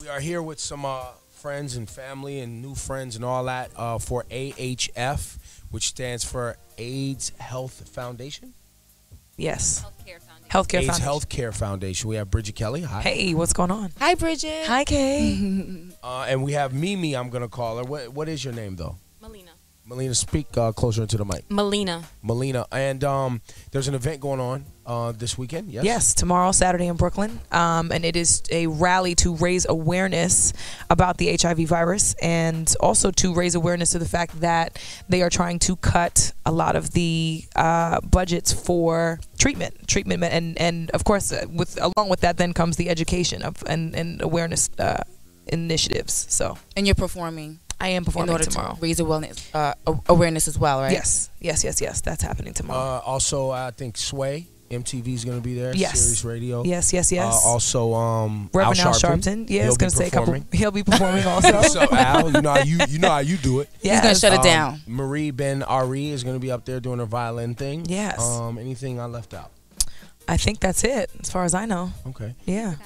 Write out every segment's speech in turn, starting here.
We are here with some friends and family and new friends and all that for AHF, which stands for AIDS Health Foundation. Yes. Healthcare Foundation. Healthcare AIDS Foundation. Healthcare Foundation. We have Bridget Kelly. Hi. Hey, what's going on? Hi, Bridget. Hi, Kay. And we have Mimi, I'm going to call her. What is your name, though? Melina. Melina, speak closer into the mic. Melina. Melina. And there's an event going on this weekend, yes? Yes, tomorrow, Saturday in Brooklyn. And it is a rally to raise awareness about the HIV virus and also to raise awareness of the fact that they are trying to cut a lot of the budgets for treatment, and of course, along with that then comes the education of and awareness initiatives. So, and you're performing. I am performing in order tomorrow. To raise awareness as well, right? Yes. That's happening tomorrow. Also, I think Sway, MTV is going to be there. Yes. Sirius Radio. Yes. Also, Reverend Al Al Sharpton. Yeah, I was going to say a couple. performing. He'll be performing also. So Al, you know how you do it. He's going to shut it down. Marie Ben Ari is going to be up there doing her violin thing. Yes. Anything I left out? I think that's it, as far as I know. Okay. Yeah.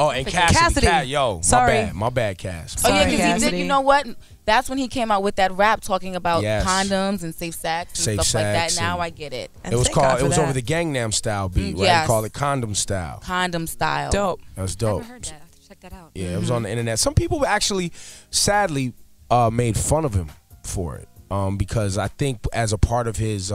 Oh, and Cassidy. Cassidy. Sorry. My bad, Cass. Oh, yeah, Sorry, because he did. Cassidy. You know what? That's when he came out with that rap talking about Yes. condoms and safe sex and Safe stuff like that. sex Now and- I get it. And It was thank God called. for It was that. over the Gangnam Style beat, right? Yes. They call it Condom Style. Condom style. Dope. That's I dope. haven't heard that. I have to check that out. Yeah, it was on the internet. Some people actually, sadly, made fun of him for it because I think as a part of his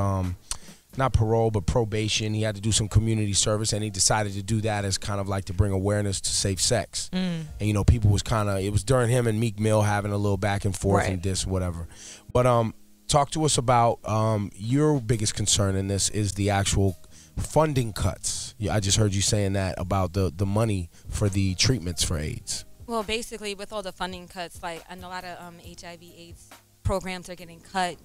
not parole but probation, he had to do some community service, and he decided to do that as kind of like to bring awareness to safe sex. And people was it was during him and Meek Mill having a little back and forth Right. and this whatever. But talk to us about your biggest concern in this is the actual funding cuts. I just heard you saying that about the money for the treatments for AIDS. Well, basically, with all the funding cuts, like I know a lot of HIV/AIDS programs are getting cut.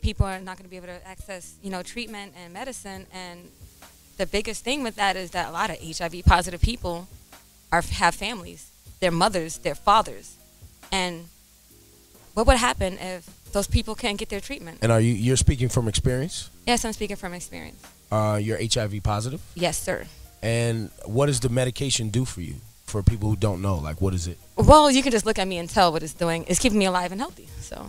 People are not going to be able to access, treatment and medicine. And the biggest thing with that is that a lot of HIV-positive people have families, their mothers, their fathers, and what would happen if those people can't get their treatment? And you're speaking from experience? Yes, I'm speaking from experience. You're HIV positive? Yes, sir. And what does the medication do for you? For people who don't know, like what is it? Well, you can just look at me and tell what it's doing. It's keeping me alive and healthy. So.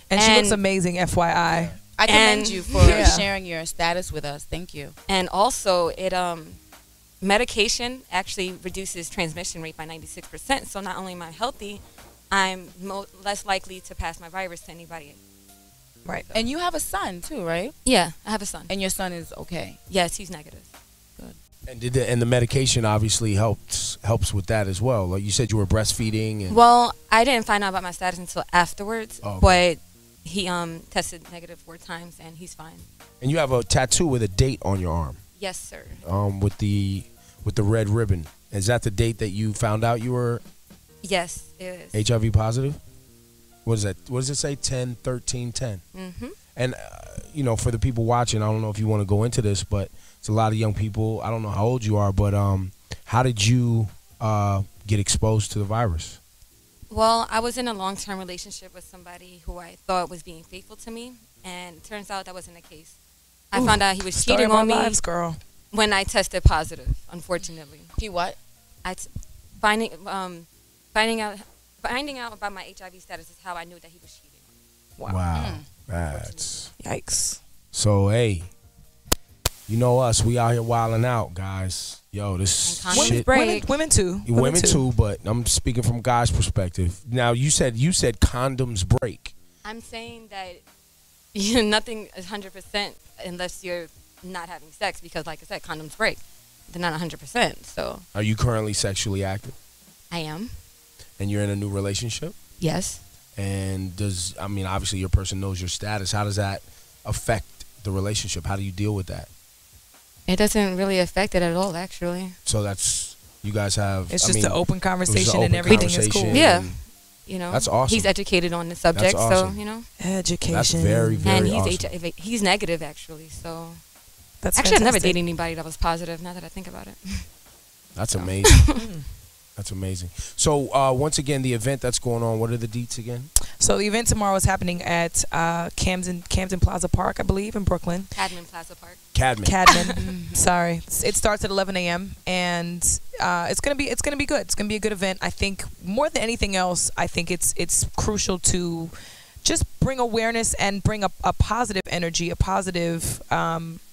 And she looks amazing, FYI. I commend you for Yeah. sharing your status with us. Thank you. And also, medication actually reduces transmission rate by 96%. So not only am I healthy, I'm less likely to pass my virus to anybody. Right. And you have a son too, right? Yeah, I have a son. And your son is okay. Yes, he's negative. Good. And the medication obviously helps with that as well. Like you said, you were breastfeeding. And Well, I didn't find out about my status until afterwards, Oh, but he tested negative 4 times, and he's fine. And you have a tattoo with a date on your arm. Yes, sir. With the red ribbon. Is that the date that you found out you were Yes, it is. HIV positive? What is that? What does it say? 10/13/10. Mm-hmm. And for the people watching, I don't know if you want to go into this, but it's a lot of young people. I don't know how old you are, but how did you get exposed to the virus? Well, I was in a long-term relationship with somebody who I thought was being faithful to me, and it turns out that wasn't the case. I found out he was Story cheating of our on me lives, girl. when I tested positive, unfortunately. He what? Finding out about my HIV status is how I knew that he was cheating. Wow. That's Yikes. so. Hey, you know us. We out here wilding out, guys. Yo, this And condoms shit. break. Women too. Women too, but I'm speaking from guys' perspective. Now you said condoms break. I'm saying that nothing is 100% unless you're not having sex, because, like I said, condoms break. They're not 100%. So Are you currently sexually active? I am. And you're in a new relationship? Yes. And obviously your person knows your status. How does that affect the relationship? How do you deal with that? It doesn't really affect it at all, actually. So that's, you guys have, It's just an open it was an conversation open and everything is cool. conversation. Yeah. and That's awesome. He's educated on the subject, That's awesome. so, Education. That's very, very and he's awesome. HIV. He's negative, actually, so. That's Actually, I've never fantastic. dated anybody that was positive, now that I think about it. That's amazing. That's amazing. So once again, the event that's going on, what are the deets again? So the event tomorrow is happening at Camden Plaza Park, I believe, in Brooklyn. Cadman Plaza Park. Cadman. Sorry. It starts at 11 a.m. and it's gonna be good. It's gonna be a good event. I think more than anything else, I think it's crucial to just bring awareness and bring a positive energy, a positive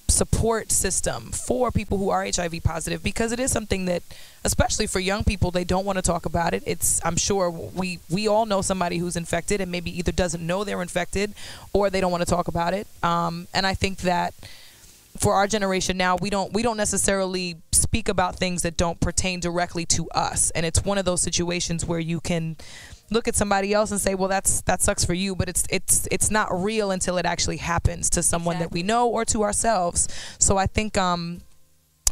support system for people who are HIV positive, because it is something that, especially for young people, they don't want to talk about it. I'm sure we all know somebody who's infected and maybe either doesn't know they're infected or they don't want to talk about it. And I think that for our generation now, we don't necessarily speak about things that don't pertain directly to us. And it's one of those situations where you can look at somebody else and say, well, that sucks for you, but it's not real until it actually happens to someone that we know or to ourselves. So I think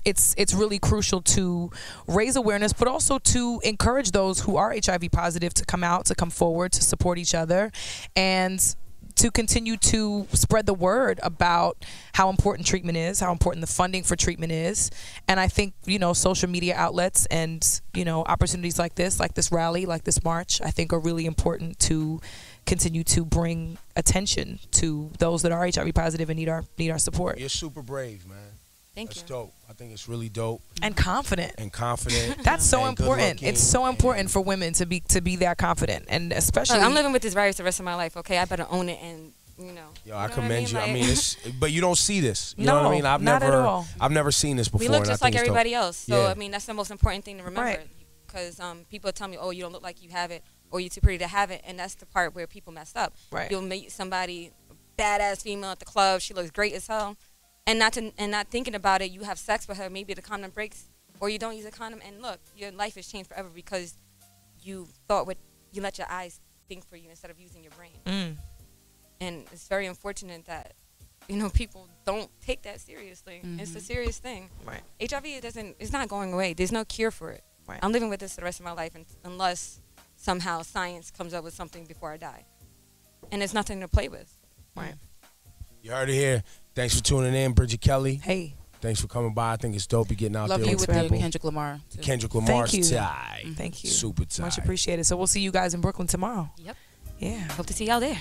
it's really crucial to raise awareness, but also to encourage those who are HIV positive to come out, to come forward, to support each other, and to continue to spread the word about how important treatment is, how important the funding for treatment is. And I think, social media outlets and, opportunities like this rally, like this march, I think are really important to continue to bring attention to those that are HIV positive and need our support. You're super brave, man. Thank you. That's dope. I think it's really dope. And confident. That's so important. It's so important for women to be that confident, and especially. Look, I'm living with this virus the rest of my life. Okay, I better own it, and Yo, I commend you. I mean, but you don't see this. You No, know what I mean? not at all. I've never seen this before. we look and I just think like it's dope. everybody else. So Yeah. I mean, that's the most important thing to remember. Right. Because people tell me, oh, you don't look like you have it, or you're too pretty to have it, and that's the part where people mess up. Right. You'll meet somebody, badass female at the club, she looks great as hell, and not thinking about it, you have sex with her, maybe the condom breaks, or you don't use a condom, and look, your life has changed forever because you let your eyes think for you instead of using your brain. And it's very unfortunate that people don't take that seriously. It's a serious thing. Right. HIV it's not going away. There's no cure for it. Right. I'm living with this the rest of my life unless somehow science comes up with something before I die. And it's nothing to play with. Right. You heard it here. Thanks for tuning in, Bridget Kelly. Hey. Thanks for coming by. I think it's dope. You getting out Love there you with with people. Kendrick Lamar. Too. Kendrick Lamar's Thank you. tie. Thank you. Super tie. Much appreciated. So we'll see you guys in Brooklyn tomorrow. Yep. Yeah. Hope to see y'all there.